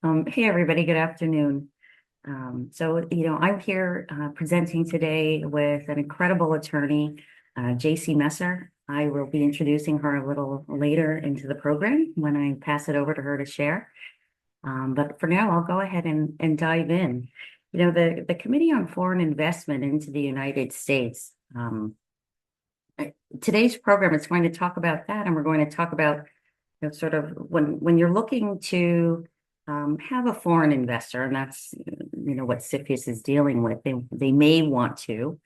Hey everybody, good afternoon. I'm here presenting today with an incredible attorney, Jacey Messer. I will be introducing her a little later into the program when I pass it over to her to share. But for now, I'll go ahead and dive in. The Committee on Foreign Investment into the United States. Today's program is going to talk about that, and we're going to talk about sort of when you're looking to have a foreign investor, and that's what CFIUS is dealing with. They may want to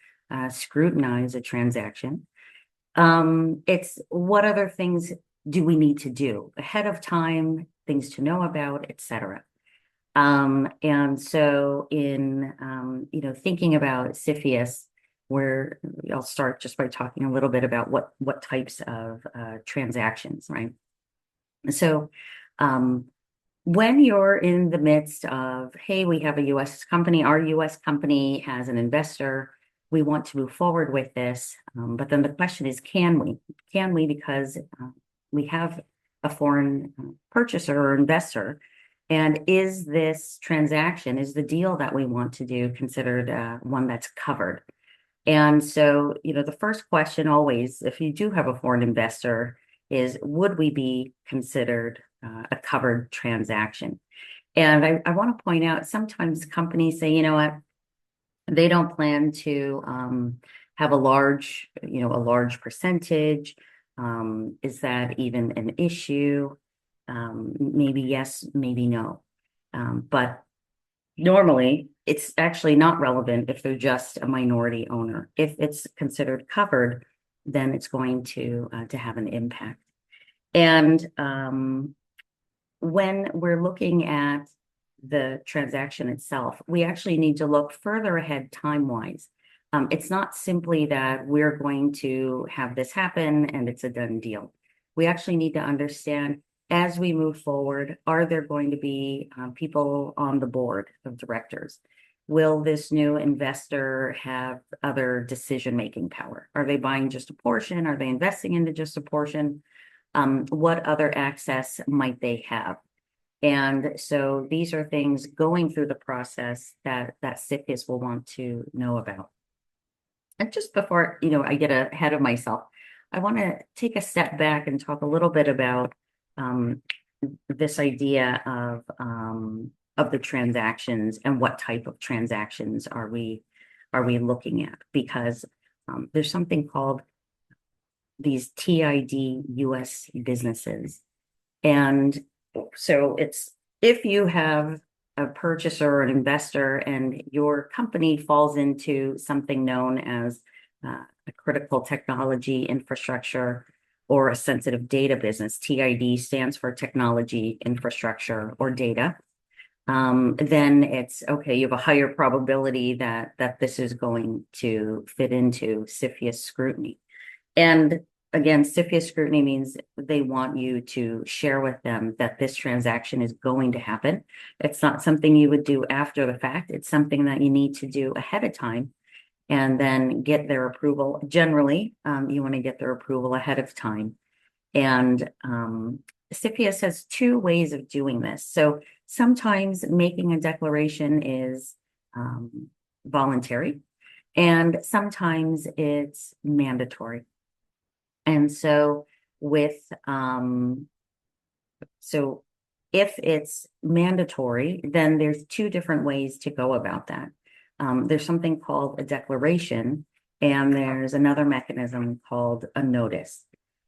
scrutinize a transaction. It's what other things do we need to do ahead of time, things to know about, etc. And so in thinking about CFIUS, where I'll start just by talking a little bit about what types of transactions, right? So when you're in the midst of, hey, we have a U.S. company, our U.S. company has an investor, we want to move forward with this. But then the question is, can we? Can we because we have a foreign purchaser or investor? And is this transaction, is the deal that we want to do considered one that's covered? And so, the first question always, if you do have a foreign investor, is would we be considered a covered transaction? And I want to point out, sometimes companies say, you know what, they don't plan to have a large percentage. Is that even an issue? Maybe yes, maybe no. But normally, it's actually not relevant if they're just a minority owner. If it's considered covered, then it's going to have an impact. And when we're looking at the transaction itself, we actually need to look further ahead time-wise. It's not simply that we're going to have this happen and it's a done deal. We actually need to understand, as we move forward, are there going to be people on the board of directors? Will this new investor have other decision-making power? Are they buying just a portion? Are they investing into just a portion? What other access might they have? And so these are things going through the process that CFIUS will want to know about. And just before, I get ahead of myself, I want to take a step back and talk a little bit about this idea of the transactions and what type of transactions are we looking at, because there's something called these TID US businesses. And so it's, if you have a purchaser or an investor and your company falls into something known as a critical technology infrastructure or a sensitive data business, TID stands for technology, infrastructure, or data, then it's okay, you have a higher probability that this is going to fit into CFIUS scrutiny. And again, CFIUS scrutiny means they want you to share with them that this transaction is going to happen. It's not something you would do after the fact. It's something that you need to do ahead of time and then get their approval. Generally, you want to get their approval ahead of time. And CFIUS has two ways of doing this. So sometimes making a declaration is voluntary, and sometimes it's mandatory. And so so if it's mandatory, then there's two different ways to go about that. There's something called a declaration, and there's another mechanism called a notice.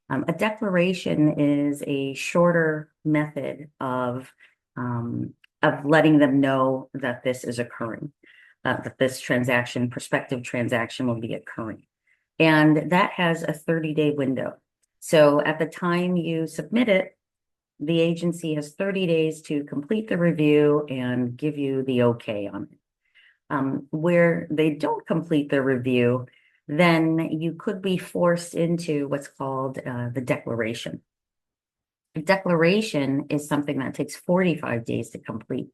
A declaration is a shorter method of letting them know that this is occurring, that this prospective transaction will be occurring. And that has a 30-day window. So at the time you submit it, the agency has 30 days to complete the review and give you the okay on it. Where they don't complete the review, then you could be forced into what's called the declaration. A declaration is something that takes 45 days to complete.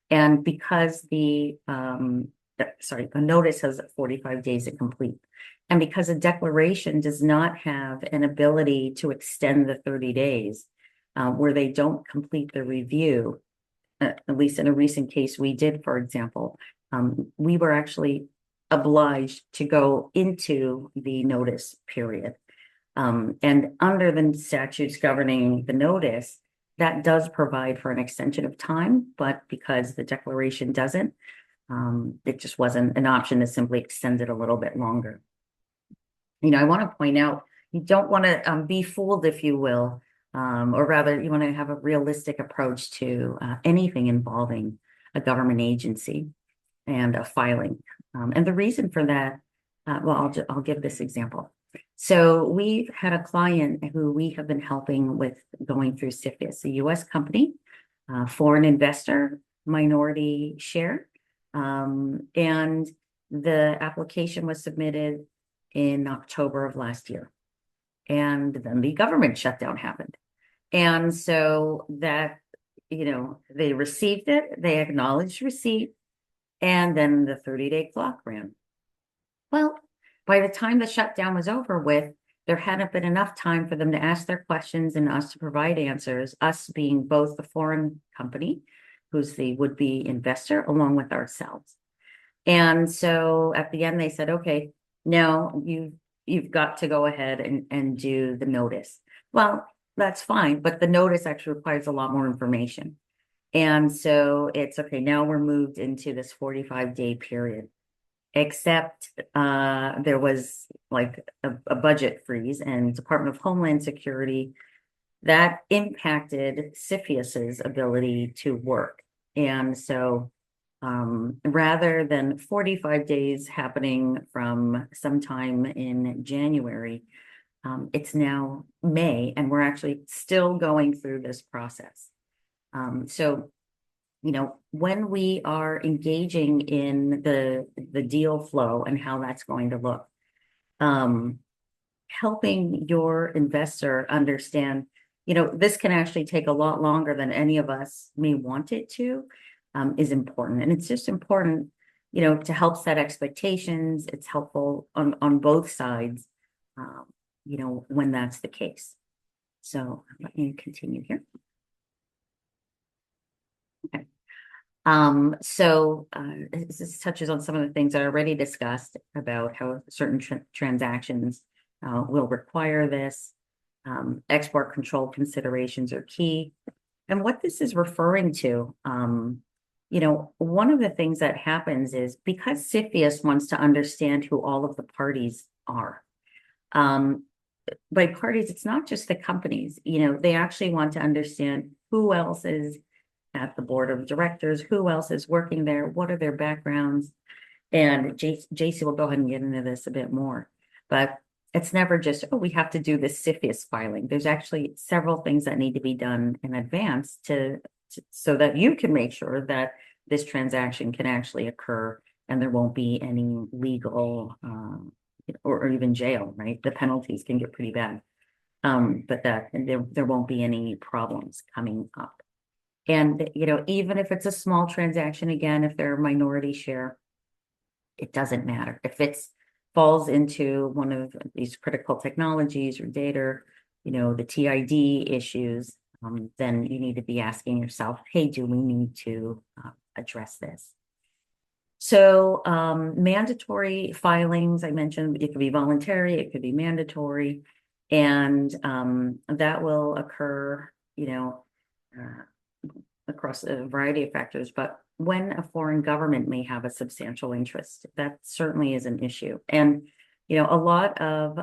And because the notice has 45 days to complete. And because a declaration does not have an ability to extend the 30 days, where they don't complete the review, at least in a recent case we did, for example, we were actually obliged to go into the notice period. And under the statutes governing the notice, that does provide for an extension of time, but because the declaration doesn't, it just wasn't an option to simply extend it a little bit longer. I want to point out, you don't want to be fooled, if you will, or rather you want to have a realistic approach to anything involving a government agency and a filing. And the reason for that, well, I'll give this example. So we've had a client who we have been helping with going through CFIUS, a US company, foreign investor, minority share. And the application was submitted in October of last year. And then the government shutdown happened. And so that, they received it, they acknowledged receipt, and then the 30-day clock ran. Well, by the time the shutdown was over with, there hadn't been enough time for them to ask their questions and us to provide answers, us being both the foreign company, who's the would-be investor, along with ourselves. And so at the end, they said, okay, now you've got to go ahead and do the notice. Well, that's fine, but the notice actually requires a lot more information. And so it's okay, now we're moved into this 45-day period, except there was like a budget freeze, and Department of Homeland Security that impacted CFIUS's ability to work. And so rather than 45 days happening from sometime in January, it's now May, and we're actually still going through this process. So, when we are engaging in the deal flow and how that's going to look, helping your investor understand, this can actually take a lot longer than any of us may want it to, is important. And it's just important, to help set expectations. It's helpful on both sides, when that's the case. So let me continue here. Okay. This touches on some of the things I already discussed about how certain transactions will require this. Export control considerations are key. And what this is referring to, one of the things that happens is because CFIUS wants to understand who all of the parties are. By parties, it's not just the companies, they actually want to understand who else is at the board of directors, who else is working there, what are their backgrounds. And Jacey will go ahead and get into this a bit more, but it's never just, we have to do this CFIUS filing. There's actually several things that need to be done in advance so that you can make sure that this transaction can actually occur and there won't be any legal or even jail, right? The penalties can get pretty bad, but that there won't be any problems coming up. And, even if it's a small transaction, again, if they're a minority share, it doesn't matter. If it falls into one of these critical technologies or data, the TID issues, then you need to be asking yourself, hey, do we need to address this? So mandatory filings, I mentioned, it could be voluntary, it could be mandatory, and that will occur, across a variety of factors, but when a foreign government may have a substantial interest, that certainly is an issue. And, in a lot of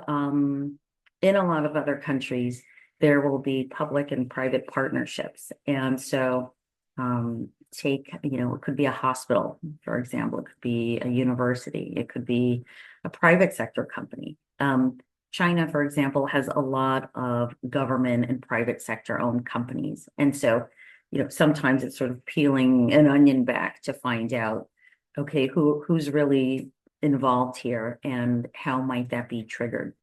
other countries, there will be public and private partnerships. And so it could be a hospital, for example, it could be a university, it could be a private sector company. China, for example, has a lot of government and private sector owned companies. And so sometimes it's sort of peeling an onion back to find out, okay, who's really involved here and how might that be triggered.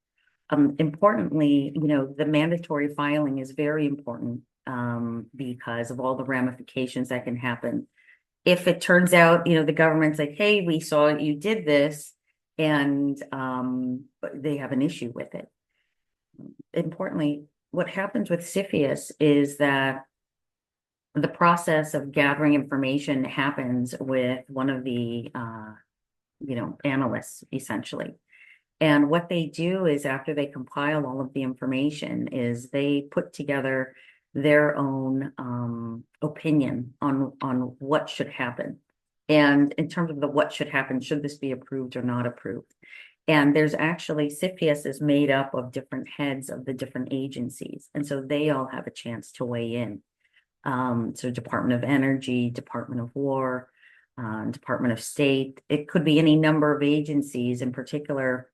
Importantly, the mandatory filing is very important because of all the ramifications that can happen. If it turns out, the government's like, hey, we saw you did this, and they have an issue with it. Importantly, what happens with CFIUS is that the process of gathering information happens with one of the, analysts, essentially. And what they do is after they compile all of the information is they put together their own opinion on what should happen. And in terms of the what should happen, should this be approved or not approved? And there's actually, CPSC is made up of different heads of the different agencies. And so they all have a chance to weigh in. So Department of Energy, Department of War, Department of State, it could be any number of agencies in particular,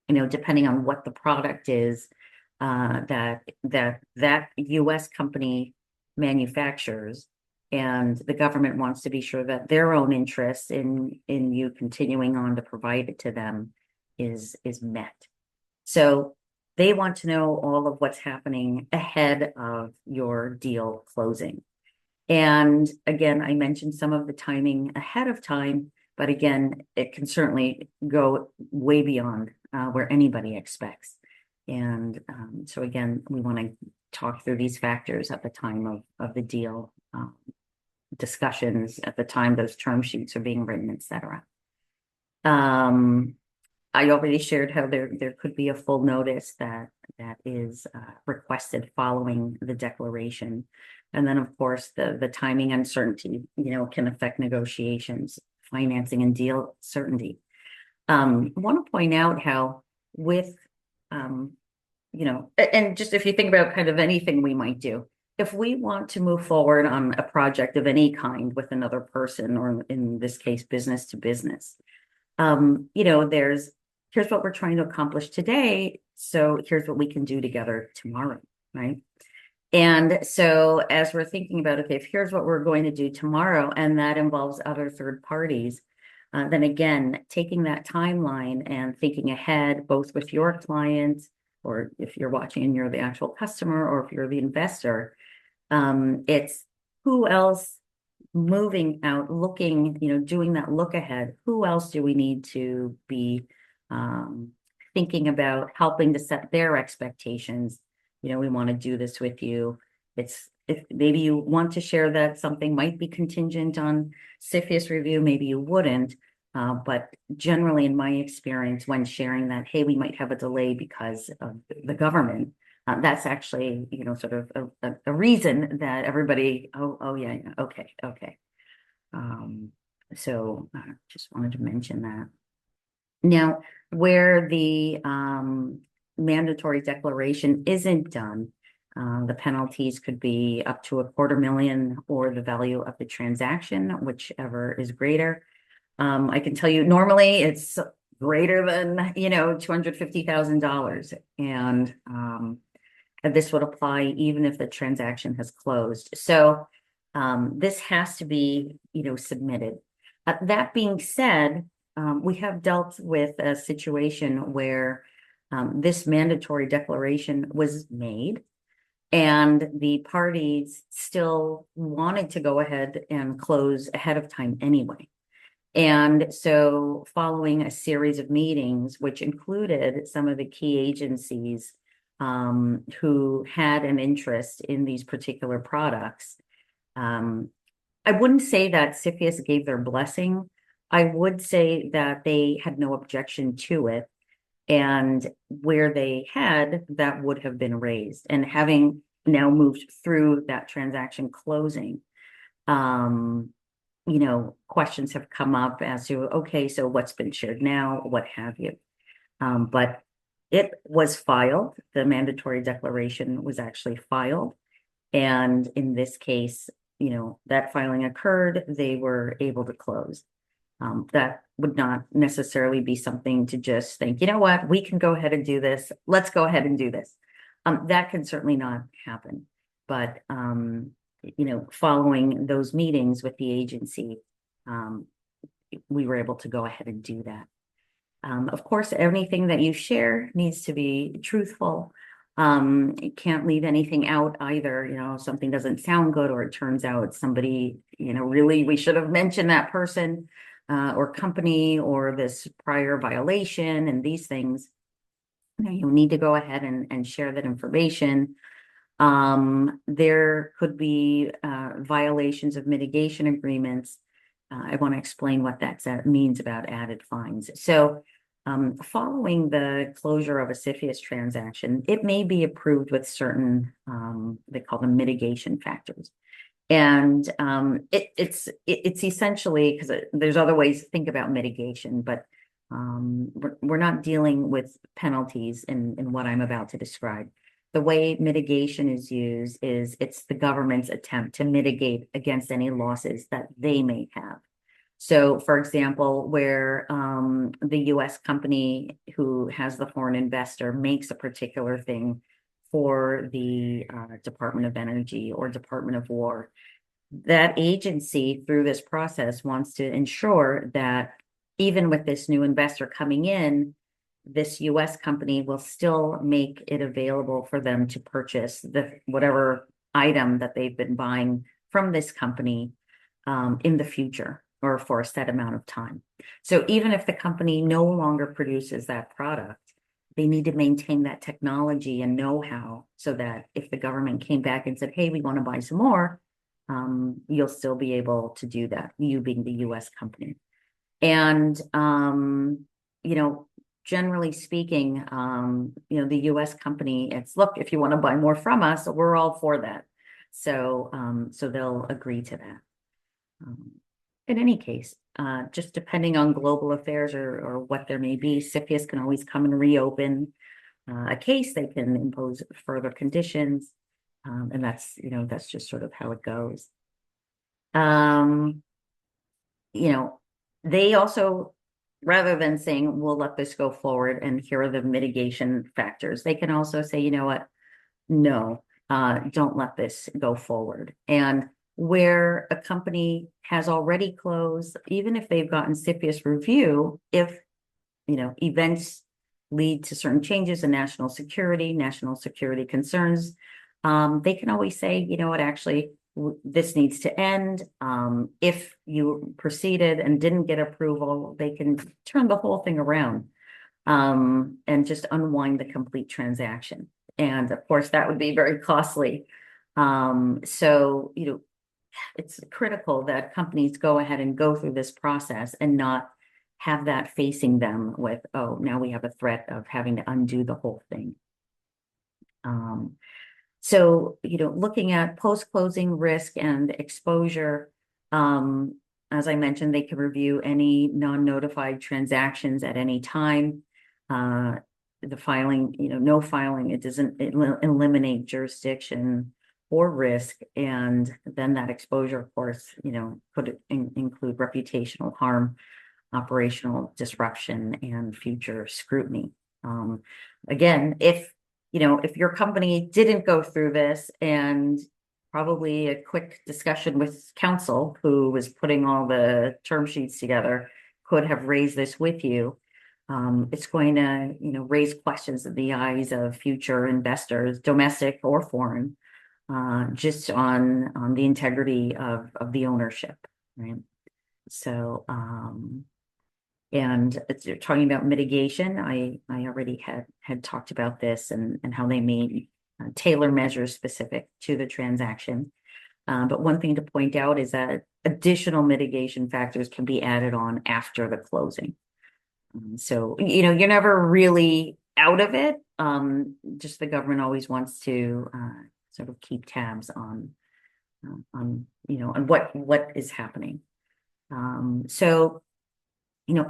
depending on what the product is, that US company manufactures, and the government wants to be sure that their own interest in you continuing on to provide it to them is met. So they want to know all of what's happening ahead of your deal closing. And again, I mentioned some of the timing ahead of time, but again, it can certainly go way beyond where anybody expects. And so again, we want to talk through these factors at the time of the deal, discussions at the time those term sheets are being written, et cetera. I already shared how there could be a full notice that is requested following the declaration. And then, of course, the timing uncertainty, can affect negotiations, financing, and deal certainty. I want to point out how with, and just if you think about kind of anything we might do, if we want to move forward on a project of any kind with another person, or in this case, business to business, here's what we're trying to accomplish today. So here's what we can do together tomorrow, right? And so as we're thinking about, okay, if here's what we're going to do tomorrow, and that involves other third parties, then again, taking that timeline and thinking ahead, both with your clients, or if you're watching and you're the actual customer, or if you're the investor, it's who else moving out, looking, doing that look ahead. Who else do we need to be thinking about helping to set their expectations? We want to do this with you. If maybe you want to share that something might be contingent on CFIUS review, maybe you wouldn't. But generally, in my experience, when sharing that, hey, we might have a delay because of the government, that's actually, sort of a reason that everybody, yeah, okay. So just wanted to mention that. Now, where the mandatory declaration isn't done, the penalties could be up to $250,000 or the value of the transaction, whichever is greater. I can tell you normally it's greater than, $250,000. And this would apply even if the transaction has closed. So this has to be, submitted. That being said, we have dealt with a situation where this mandatory declaration was made, and the parties still wanted to go ahead and close ahead of time anyway. And so following a series of meetings, which included some of the key agencies who had an interest in these particular products, I wouldn't say that CFIUS gave their blessing. I would say that they had no objection to it. And where they had, that would have been raised. And having now moved through that transaction closing, questions have come up as to, okay, so what's been shared now, what have you. But it was filed. The mandatory declaration was actually filed. And in this case, that filing occurred, they were able to close. That would not necessarily be something to just think, you know what, we can go ahead and do this. Let's go ahead and do this. That can certainly not happen. But, following those meetings with the agency, we were able to go ahead and do that. Of course, anything that you share needs to be truthful. You can't leave anything out either. If something doesn't sound good, or it turns out somebody, really, we should have mentioned that person or company or this prior violation and these things. You need to go ahead and share that information. There could be violations of mitigation agreements. I want to explain what that means about added fines. So following the closure of a CFIUS transaction, it may be approved with certain, they call them mitigation factors. And it's essentially, because there's other ways to think about mitigation, but we're not dealing with penalties in what I'm about to describe. The way mitigation is used is it's the government's attempt to mitigate against any losses that they may have. So, for example, where the U.S. company who has the foreign investor makes a particular thing for the Department of Energy or Department of War, that agency through this process wants to ensure that even with this new investor coming in, this U.S. company will still make it available for them to purchase whatever item that they've been buying from this company in the future or for a set amount of time. So even if the company no longer produces that product, they need to maintain that technology and know-how so that if the government came back and said, hey, we want to buy some more, you'll still be able to do that, you being the U.S. company. And, generally speaking, the U.S. company, it's, look, if you want to buy more from us, we're all for that. So they'll agree to that. In any case, just depending on global affairs or what there may be, CFIUS can always come and reopen a case. They can impose further conditions. And that's just sort of how it goes. They also, rather than saying, we'll let this go forward and here are the mitigation factors, they can also say, you know what, no, don't let this go forward. And where a company has already closed, even if they've gotten CFIUS review, if, events lead to certain changes in national security concerns, they can always say, you know what, actually, this needs to end. If you proceeded and didn't get approval, they can turn the whole thing around and just unwind the complete transaction. And of course, that would be very costly. So, it's critical that companies go ahead and go through this process and not have that facing them with, oh, now we have a threat of having to undo the whole thing. So, looking at post-closing risk and exposure, as I mentioned, they can review any non-notified transactions at any time. The filing, no filing, it doesn't eliminate jurisdiction or risk. And then that exposure, of course, could include reputational harm, operational disruption, and future scrutiny. Again, if your company didn't go through this, and probably a quick discussion with counsel who was putting all the term sheets together could have raised this with you, it's going to, raise questions in the eyes of future investors, domestic or foreign, just on the integrity of the ownership, right? So, and talking about mitigation, I already had talked about this and how they may tailor measures specific to the transaction. But one thing to point out is that additional mitigation factors can be added on after the closing. So, you're never really out of it. Just the government always wants to sort of keep tabs on what is happening. So,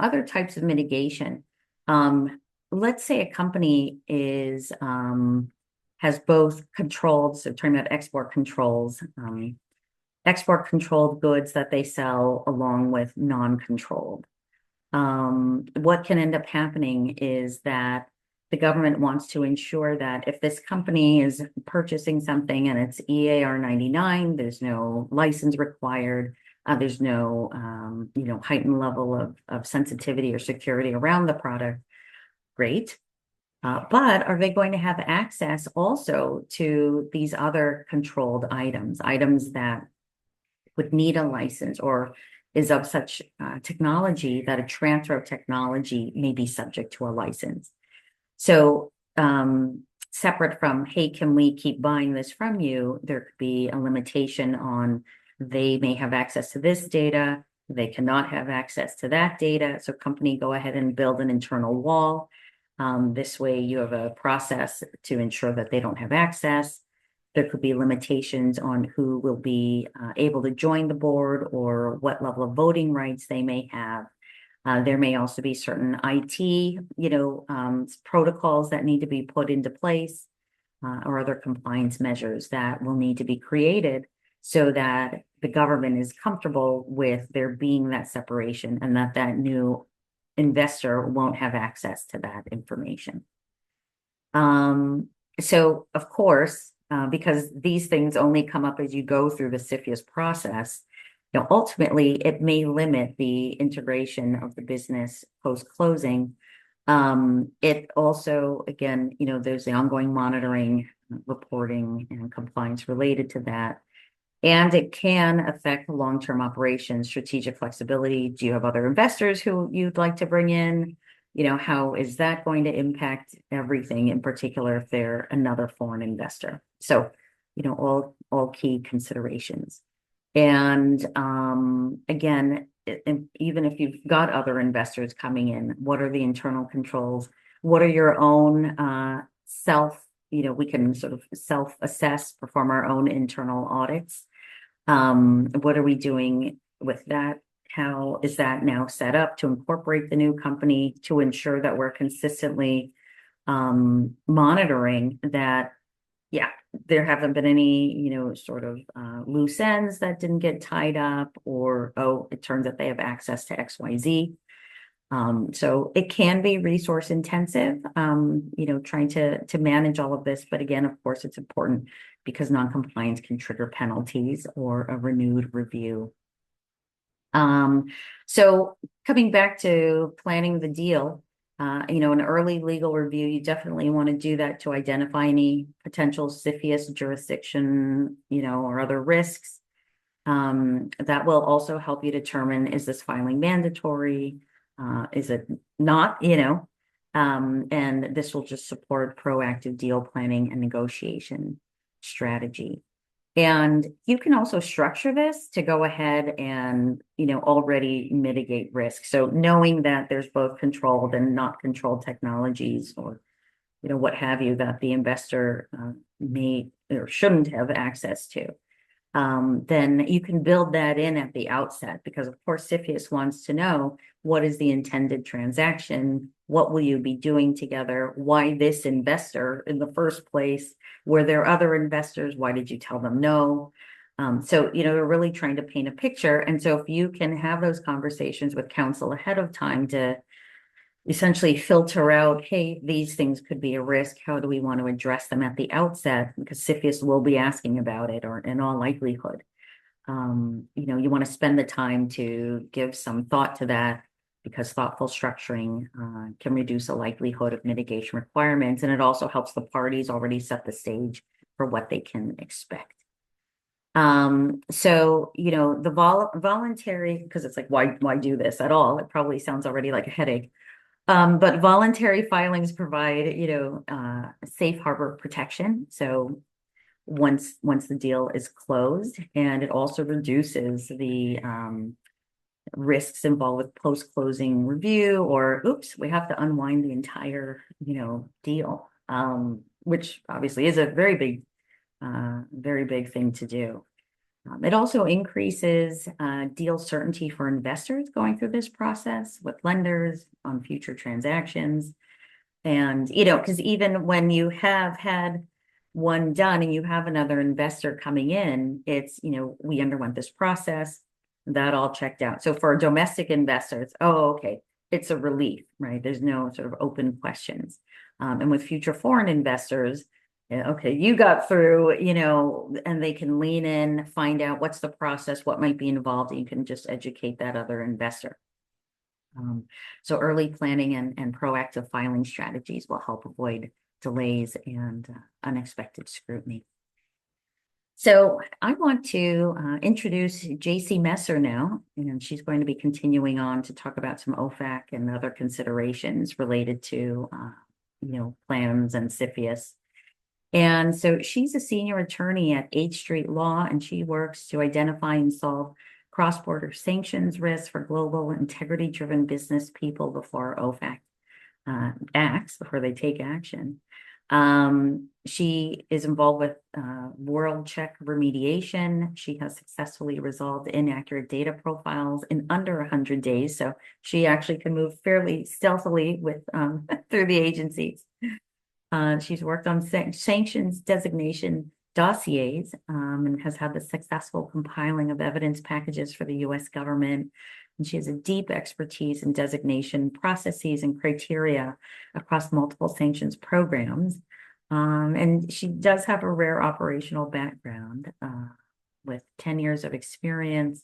other types of mitigation. Let's say a company has both controlled, so talking about export controls, export controlled goods that they sell along with non-controlled. What can end up happening is that the government wants to ensure that if this company is purchasing something and it's EAR 99, there's no license required, there's no heightened level of sensitivity or security around the product. Great. But are they going to have access also to these other controlled items that would need a license or is of such technology that a transfer of technology may be subject to a license? So separate from, hey, can we keep buying this from you? There could be a limitation on they may have access to this data, they cannot have access to that data. So company go ahead and build an internal wall. This way you have a process to ensure that they don't have access. There could be limitations on who will be able to join the board or what level of voting rights they may have. There may also be certain IT, protocols that need to be put into place or other compliance measures that will need to be created so that the government is comfortable with there being that separation and that new investor won't have access to that information. So, of course, because these things only come up as you go through the CFIUS process, ultimately, it may limit the integration of the business post-closing. It also, again, there's the ongoing monitoring, reporting, and compliance related to that. And it can affect long-term operations, strategic flexibility. Do you have other investors who you'd like to bring in? How is that going to impact everything, in particular if they're another foreign investor? So, all key considerations. And again, even if you've got other investors coming in, what are the internal controls? What are your own we can sort of self-assess, perform our own internal audits. What are we doing with that? How is that now set up to incorporate the new company to ensure that we're consistently monitoring that, there haven't been any, loose ends that didn't get tied up, or, it turns out they have access to XYZ. So it can be resource intensive, trying to manage all of this. But again, of course, it's important because noncompliance can trigger penalties or a renewed review. So coming back to planning the deal, an early legal review, you definitely want to do that to identify any potential CFIUS jurisdiction, or other risks. That will also help you determine, is this filing mandatory? Is it not, and this will just support proactive deal planning and negotiation strategy. And you can also structure this to go ahead and, already mitigate risk. So knowing that there's both controlled and not controlled technologies or, what have you, that the investor may or shouldn't have access to. Then you can build that in at the outset, because of course CFIUS wants to know, what is the intended transaction? What will you be doing together? Why this investor in the first place? Were there other investors? Why did you tell them no? So, we're really trying to paint a picture. And so if you can have those conversations with counsel ahead of time to essentially filter out, hey, these things could be a risk. How do we want to address them at the outset? Because CFIUS will be asking about it, or in all likelihood. You want to spend the time to give some thought to that, because thoughtful structuring can reduce the likelihood of mitigation requirements. And it also helps the parties already set the stage for what they can expect. So, the voluntary, because it's like, why do this at all? It probably sounds already like a headache. But voluntary filings provide, safe harbor protection. So once the deal is closed, and it also reduces the risks involved with post-closing review, or oops, we have to unwind the entire, deal, which obviously is a very big thing to do. It also increases deal certainty for investors going through this process with lenders on future transactions. And, because even when you have had one done and you have another investor coming in, it's, we underwent this process, that all checked out. So for domestic investors, okay, it's a relief, right? There's no sort of open questions. And with future foreign investors, okay, you got through, and they can lean in, find out what's the process, what might be involved, and you can just educate that other investor. So early planning and proactive filing strategies will help avoid delays and unexpected scrutiny. So I want to introduce Jacey Messer now, and she's going to be continuing on to talk about some OFAC and other considerations related to, plans and CFIUS. And so she's a senior attorney at H Street Law, and she works to identify and solve cross-border sanctions risks for global integrity-driven business people before OFAC acts, before they take action. She is involved with world check remediation. She has successfully resolved inaccurate data profiles in under 100 days. So she actually can move fairly stealthily with through the agencies. She's worked on sanctions designation dossiers and has had the successful compiling of evidence packages for the U.S. government. And she has a deep expertise in designation processes and criteria across multiple sanctions programs. And she does have a rare operational background with 10 years of experience.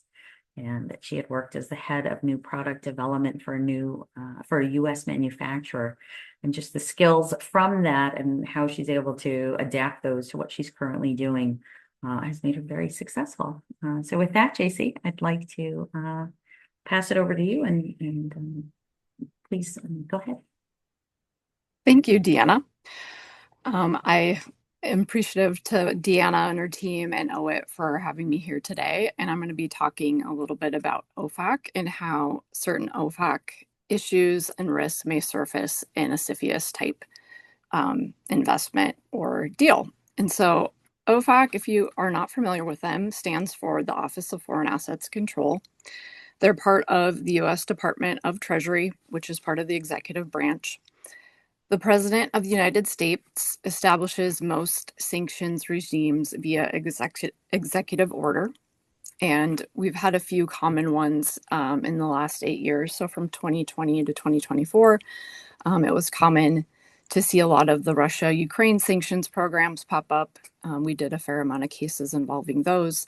And she had worked as the head of new product development for a U.S. manufacturer. And just the skills from that and how she's able to adapt those to what she's currently doing has made her very successful. So with that, Jacey, I'd like to pass it over to you and please go ahead. Thank you, Deanna. I am appreciative to Deanna and her team and OWIT for having me here today. And I'm going to be talking a little bit about OFAC and how certain OFAC issues and risks may surface in a CFIUS type investment or deal. And so OFAC, if you are not familiar with them, stands for the Office of Foreign Assets Control. They're part of the U.S. Department of Treasury, which is part of the executive branch. The President of the United States establishes most sanctions regimes via executive order. And we've had a few common ones in the last 8 years. So from 2020 to 2024, it was common to see a lot of the Russia-Ukraine sanctions programs pop up. We did a fair amount of cases involving those.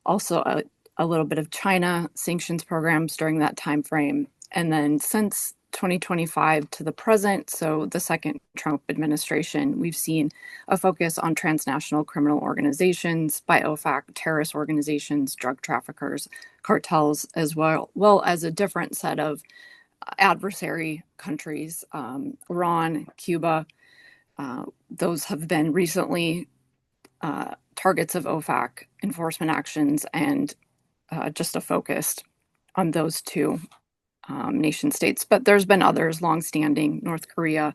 Also, a little bit of China sanctions programs during that time frame. And then since 2025 to the present, so the second Trump administration, we've seen a focus on transnational criminal organizations by OFAC, terrorist organizations, drug traffickers, cartels, as well as a different set of adversary countries, Iran, Cuba. Those have been recently targets of OFAC enforcement actions, and just a focus on those two nation states, but there's been others longstanding, North Korea,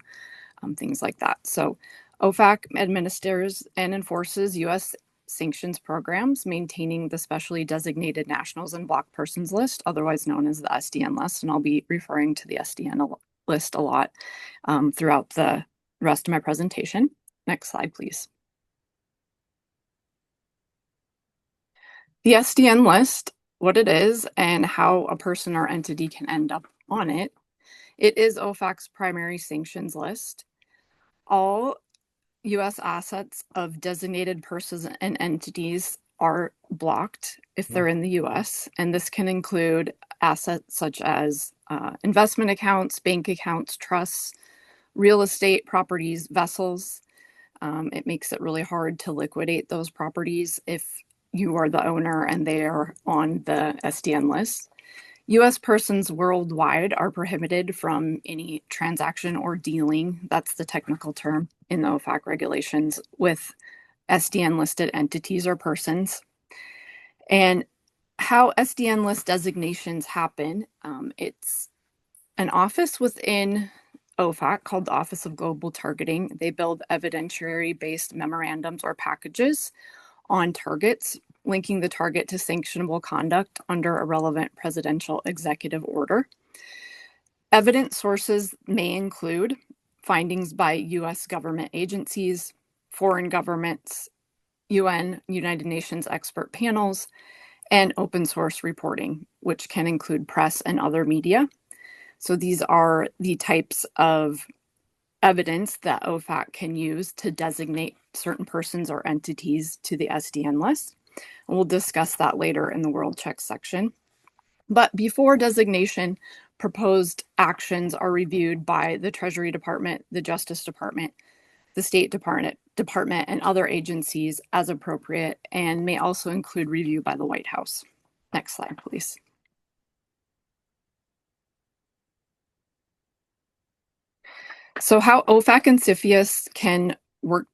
things like that. So OFAC administers and enforces U.S. sanctions programs, maintaining the specially designated nationals and block persons list, otherwise known as the SDN list. And I'll be referring to the SDN list a lot throughout the rest of my presentation. Next slide, please. The SDN list, what it is and how a person or entity can end up on it. It is OFAC's primary sanctions list. All U.S. assets of designated persons and entities are blocked if they're in the U.S., and this can include assets such as investment accounts, bank accounts, trusts, real estate properties, vessels. It makes it really hard to liquidate those properties if you are the owner and they are on the SDN list. U.S. persons worldwide are prohibited from any transaction or dealing, that's the technical term in the OFAC regulations, with SDN listed entities or persons. And how SDN list designations happen, it's an office within OFAC called the Office of Global Targeting. They build evidentiary-based memorandums or packages on targets, linking the target to sanctionable conduct under a relevant presidential executive order. Evidence sources may include findings by U.S. government agencies, foreign governments, UN, United Nations expert panels, and open source reporting, which can include press and other media. So these are the types of evidence that OFAC can use to designate certain persons or entities to the SDN list. And we'll discuss that later in the World Check section. But before designation, proposed actions are reviewed by the Treasury Department, the Justice Department, the State Department, and other agencies as appropriate, and may also include review by the White House. Next slide, please. So how OFAC and CFIUS can work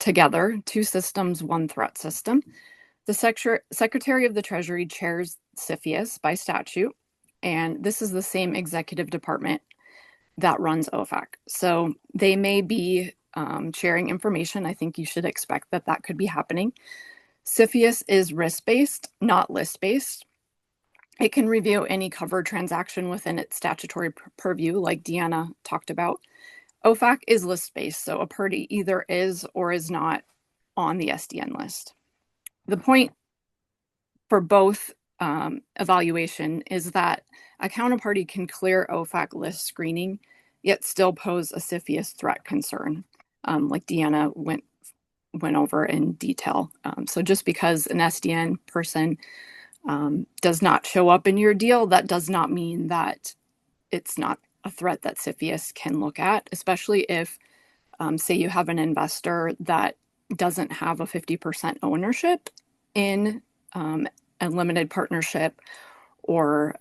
together, two systems, one threat system. The Secretary of the Treasury chairs CFIUS by statute, and this is the same executive department that runs OFAC. So they may be sharing information. I think you should expect that that could be happening. CFIUS is risk-based, not list-based. It can review any covered transaction within its statutory purview, like Deanna talked about. OFAC is list-based, so a party either is or is not on the SDN list. The point for both evaluation is that a counterparty can clear OFAC list screening, yet still pose a CFIUS threat concern, like Deanna went over in detail. So just because an SDN person does not show up in your deal, that does not mean that it's not a threat that CFIUS can look at, especially if, say, you have an investor that doesn't have a 50% ownership in a limited partnership or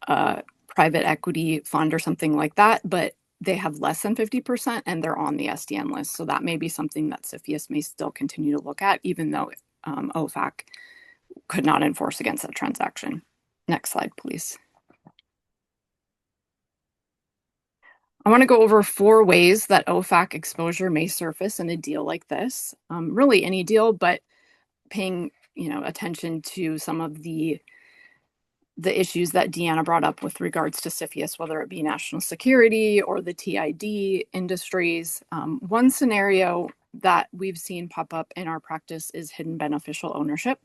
a private equity fund or something like that, but they have less than 50% and they're on the SDN list. So that may be something that CFIUS may still continue to look at, even though OFAC could not enforce against that transaction. Next slide, please. I want to go over 4 ways that OFAC exposure may surface in a deal like this. Really any deal, but paying attention to some of the issues that Deanna brought up with regards to CFIUS, whether it be national security or the TID industries. One scenario that we've seen pop up in our practice is hidden beneficial ownership.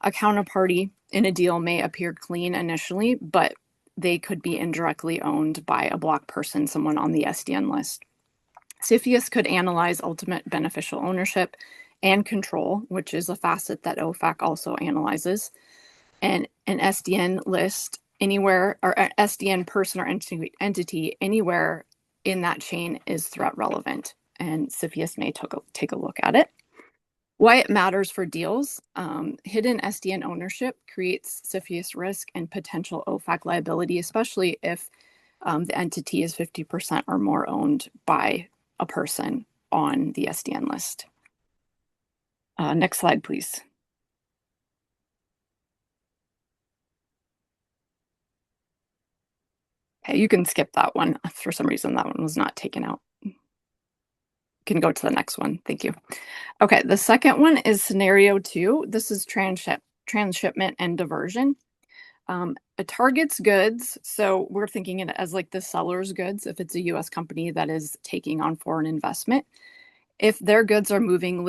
A counterparty in a deal may appear clean initially, but they could be indirectly owned by a block person, someone on the SDN list. CFIUS could analyze ultimate beneficial ownership and control, which is a facet that OFAC also analyzes. And an SDN list anywhere, or an SDN person or entity anywhere in that chain is threat relevant, and CFIUS may take a look at it. Why it matters for deals: hidden SDN ownership creates CFIUS risk and potential OFAC liability, especially if the entity is 50% or more owned by a person on the SDN list. Next slide, please. Okay, you can skip that one. For some reason, that one was not taken out. You can go to the next one. Thank you. Okay, the second one is scenario 2. This is transshipment and diversion. It targets goods, so we're thinking it as like the seller's goods if it's a U.S. company that is taking on foreign investment. If their goods are moving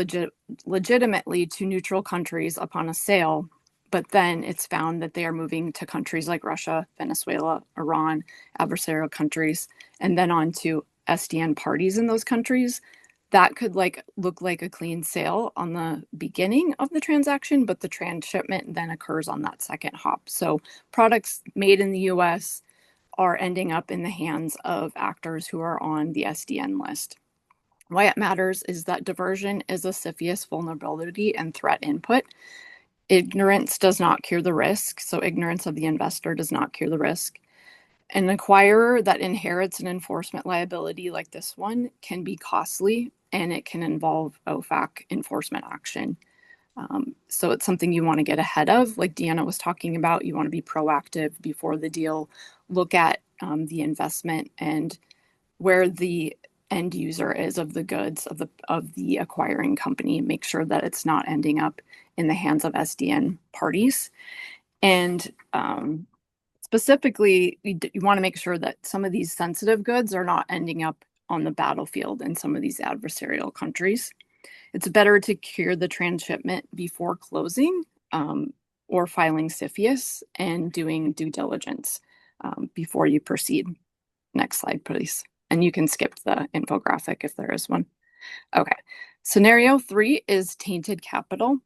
legitimately to neutral countries upon a sale, but then it's found that they are moving to countries like Russia, Venezuela, Iran, adversarial countries, and then on to SDN parties in those countries, that could look like a clean sale on the beginning of the transaction, but the transshipment then occurs on that second hop. So products made in the US are ending up in the hands of actors who are on the SDN list. Why it matters is that diversion is a CFIUS vulnerability and threat input. Ignorance does not cure the risk, so ignorance of the investor does not cure the risk. An acquirer that inherits an enforcement liability like this one can be costly, and it can involve OFAC enforcement action. So it's something you want to get ahead of. Like Deanna was talking about, you want to be proactive before the deal, look at the investment and where the end user is of the goods of the acquiring company. Make sure that it's not ending up in the hands of SDN parties. And specifically, you want to make sure that some of these sensitive goods are not ending up on the battlefield in some of these adversarial countries. It's better to cure the transshipment before closing or filing CFIUS and doing due diligence before you proceed. Next slide, please. And you can skip the infographic if there is one. Okay. Scenario 3 is tainted capital.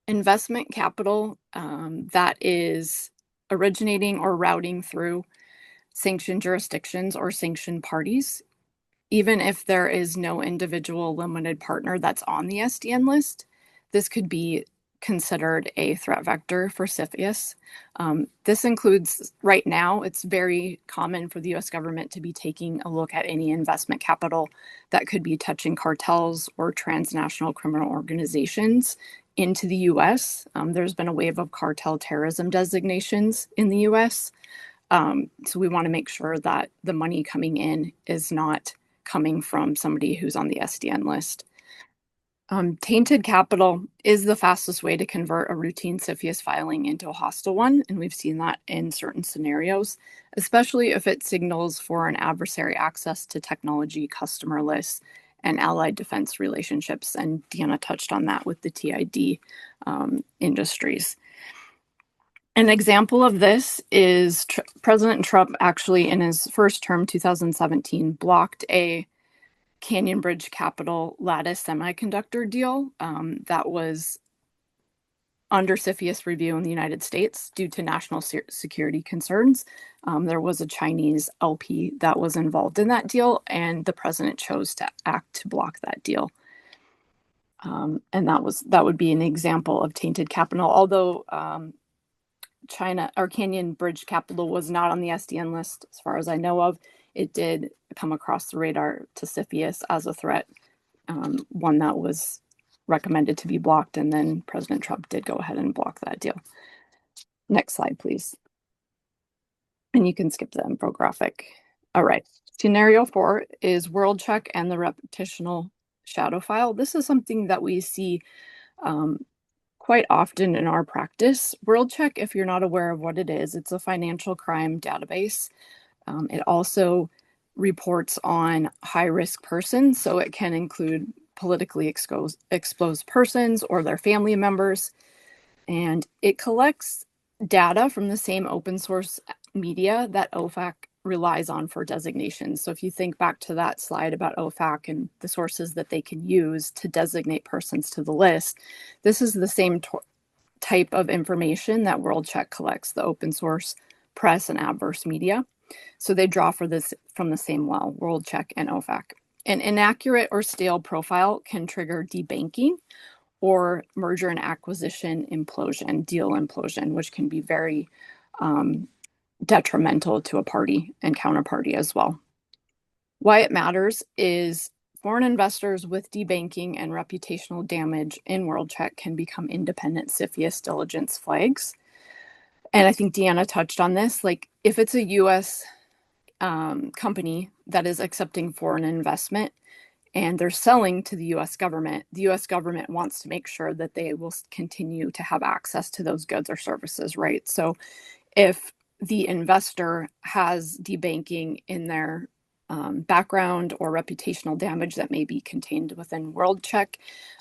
Investment capital that is originating or routing through sanctioned jurisdictions or sanctioned parties, even if there is no individual limited partner that's on the SDN list. This could be considered a threat vector for CFIUS. This includes, right now, it's very common for the US government to be taking a look at any investment capital that could be touching cartels or transnational criminal organizations into the US. There's been a wave of cartel terrorism designations in the US. So we want to make sure that the money coming in is not coming from somebody who's on the SDN list. Tainted capital is the fastest way to convert a routine CFIUS filing into a hostile one, and we've seen that in certain scenarios, especially if it signals for an adversary access to technology, customer lists, and allied defense relationships. And Deanna touched on that with the TID industries. An example of this is President Trump actually in his first term, 2017, blocked a Canyon Bridge Capital Lattice semiconductor deal that was under CFIUS review in the United States due to national security concerns. There was a Chinese LP that was involved in that deal, and the president chose to act to block that deal. And that would be an example of tainted capital, although China or Canyon Bridge Capital was not on the SDN list as far as I know of. It did come across the radar to CFIUS as a threat, one that was recommended to be blocked, and then President Trump did go ahead and block that deal. Next slide, please. And you can skip the infographic. All right. Scenario 4 is WorldCheck and the reputational shadow file. This is something that we see quite often in our practice. WorldCheck, if you're not aware of what it is, it's a financial crime database. It also reports on high-risk persons, so it can include politically exposed persons or their family members. And it collects data from the same open source media that OFAC relies on for designations. So if you think back to that slide about OFAC and the sources that they can use to designate persons to the list, this is the same type of information that WorldCheck collects, the open source press and adverse media. So they draw for this from the same well, WorldCheck and OFAC. An inaccurate or stale profile can trigger debanking or merger and acquisition implosion, deal implosion, which can be very detrimental to a party and counterparty as well. Why it matters is foreign investors with debanking and reputational damage in WorldCheck can become independent CFIUS diligence flags. And I think Deanna touched on this, like if it's a US company that is accepting foreign investment and they're selling to the US government wants to make sure that they will continue to have access to those goods or services, right? So if the investor has debanking in their background or reputational damage that may be contained within WorldCheck,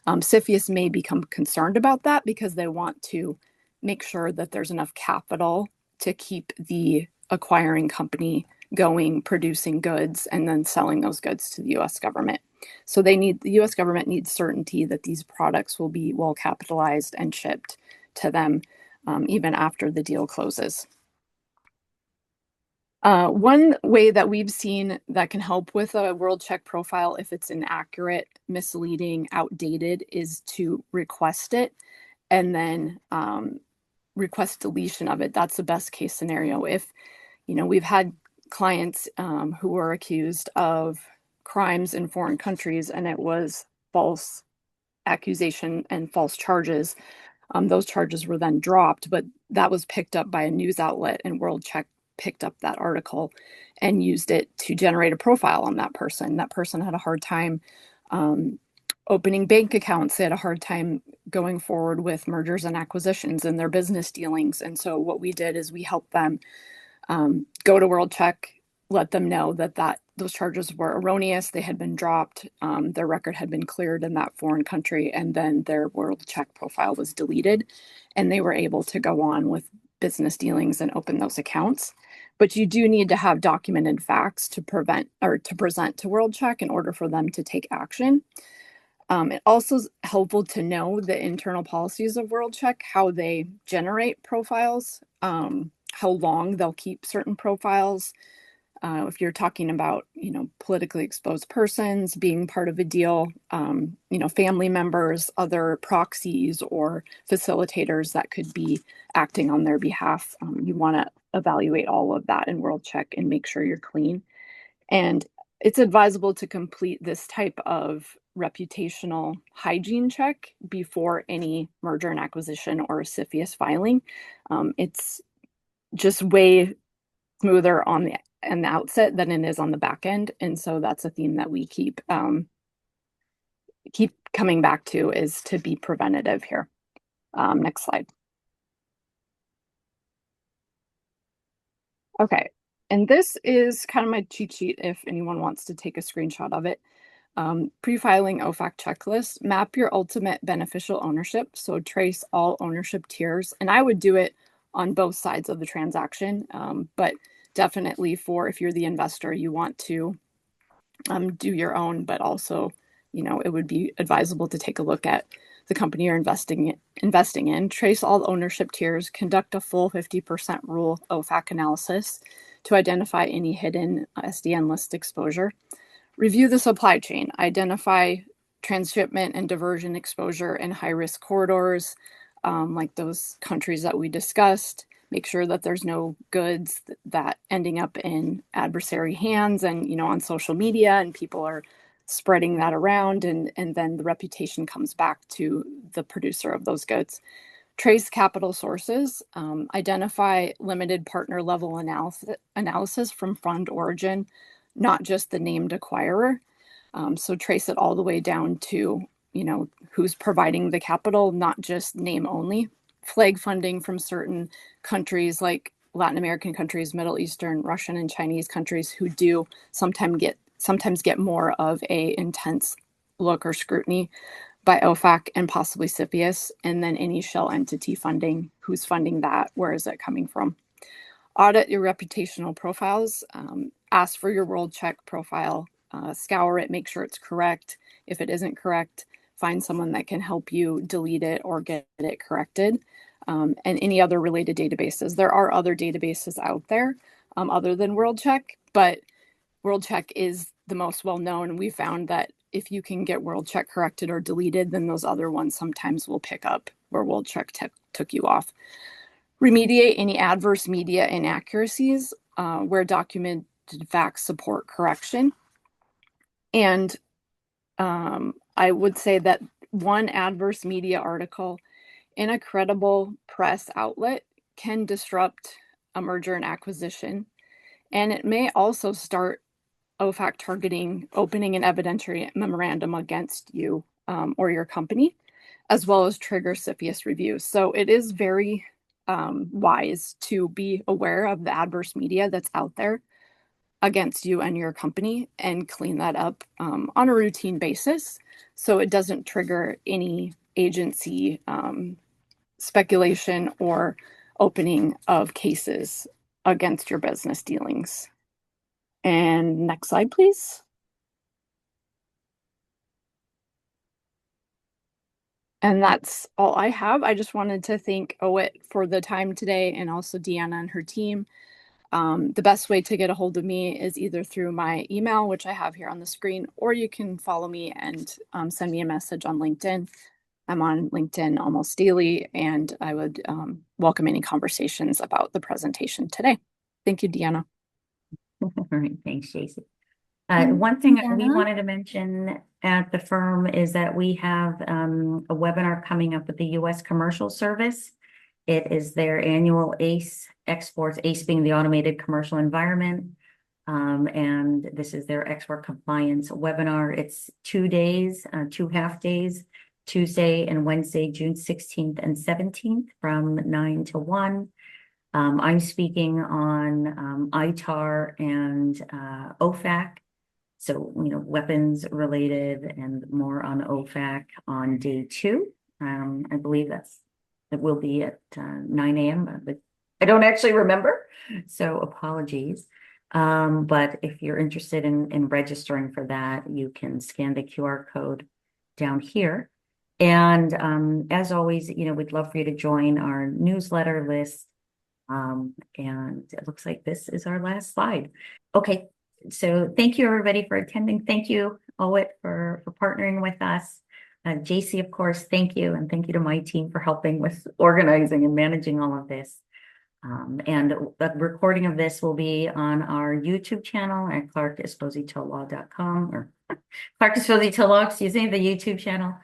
CFIUS may become concerned about that because they want to make sure that there's enough capital to keep the acquiring company going, producing goods, and then selling those goods to the US government. So the US government needs certainty that these products will be well capitalized and shipped to them even after the deal closes. One way that we've seen that can help with a WorldCheck profile if it's inaccurate, misleading, outdated is to request it and then request deletion of it. That's the best case scenario. If, we've had clients who were accused of crimes in foreign countries and it was false accusation and false charges, those charges were then dropped, but that was picked up by a news outlet and WorldCheck picked up that article and used it to generate a profile on that person. That person had a hard time opening bank accounts. They had a hard time going forward with mergers and acquisitions and their business dealings. And so what we did is we helped them go to WorldCheck, let them know that those charges were erroneous. They had been dropped. Their record had been cleared in that foreign country, and then their WorldCheck profile was deleted, and they were able to go on with business dealings and open those accounts. But you do need to have documented facts to present to WorldCheck in order for them to take action. It also is helpful to know the internal policies of WorldCheck, how they generate profiles, how long they'll keep certain profiles, if you're talking about, politically exposed persons being part of a deal, family members, other proxies or facilitators that could be acting on their behalf, you want to evaluate all of that in World Check and make sure you're clean. And it's advisable to complete this type of reputational hygiene check before any merger and acquisition or CFIUS filing. It's just way smoother on the outset than it is on the back end, and so that's a theme that we keep coming back to, is to be preventative here. Next slide. Okay, and this is kind of my cheat sheet if anyone wants to take a screenshot of it. Pre-filing OFAC checklist, map your ultimate beneficial ownership. So trace all ownership tiers. And I would do it on both sides of the transaction. But definitely if you're the investor, you want to do your own, but also, it would be advisable to take a look at the company you're investing in, trace all ownership tiers, conduct a full 50% rule OFAC analysis to identify any hidden SDN list exposure. Review the supply chain, identify transshipment and diversion exposure in high-risk corridors, like those countries that we discussed. Make sure that there's no goods that ending up in adversary hands and, on social media, and people are spreading that around, and then the reputation comes back to the producer of those goods. Trace capital sources, identify limited partner level analysis from fund origin, not just the named acquirer. So trace it all the way down to, who's providing the capital, not just name only. Flag funding from certain countries like Latin American countries, Middle Eastern, Russian, and Chinese countries who do sometimes get more of a intense look or scrutiny by OFAC and possibly CFIUS, and then any shell entity funding, who's funding that, where is it coming from? Audit your reputational profiles, ask for your World Check profile, scour it, make sure it's correct. If it isn't correct, find someone that can help you delete it or get it corrected, and any other related databases. There are other databases out there other than World Check, but World Check is the most well-known. We found that if you can get World Check corrected or deleted, then those other ones sometimes will pick up where World Check took you off. Remediate any adverse media inaccuracies where documented facts support correction. And I would say that one adverse media article in a credible press outlet can disrupt a merger and acquisition. And it may also start OFAC targeting opening an evidentiary memorandum against you or your company, as well as trigger CFIUS reviews. So it is very wise to be aware of the adverse media that's out there against you and your company and clean that up on a routine basis so it doesn't trigger any agency speculation or opening of cases against your business dealings. And next slide, please. And that's all I have. I just wanted to thank OWIT for the time today, and also Deanna and her team. The best way to get a hold of me is either through my email, which I have here on the screen, or you can follow me and send me a message on LinkedIn. I'm on LinkedIn almost daily, and I would welcome any conversations about the presentation today. Thank you, Deanna. All right, thanks, Jacey. One thing we wanted to mention at the firm is that we have a webinar coming up with the U.S. Commercial Service. It is their annual ACE exports, ACE being the automated commercial environment. And this is their export compliance webinar. It's 2 days, 2 half days, Tuesday and Wednesday, June 16th and 17th from 9 to 1. I'm speaking on ITAR and OFAC. So, weapons related and more on OFAC on day 2. I believe it will be at 9 a.m., but I don't actually remember, so apologies. But if you're interested in registering for that, you can scan the QR code down here. And as always, we'd love for you to join our newsletter list. And it looks like this is our last slide. Okay, so thank you everybody for attending. Thank you, OWIT, for partnering with us. Jacey, of course, thank you. And thank you to my team for helping with organizing and managing all of this. And the recording of this will be on our YouTube channel at Clark-Esposito or Clark-Esposito Law, excuse me, the YouTube channel.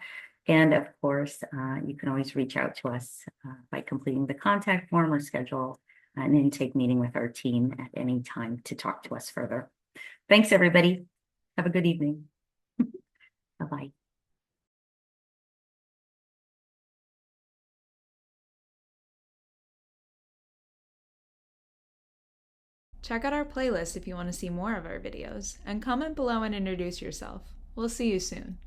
And of course, you can always reach out to us by completing the contact form or schedule an intake meeting with our team at any time to talk to us further. Thanks, everybody. Have a good evening. Bye-bye. Check out our playlist if you want to see more of our videos, and comment below and introduce yourself. We'll see you soon.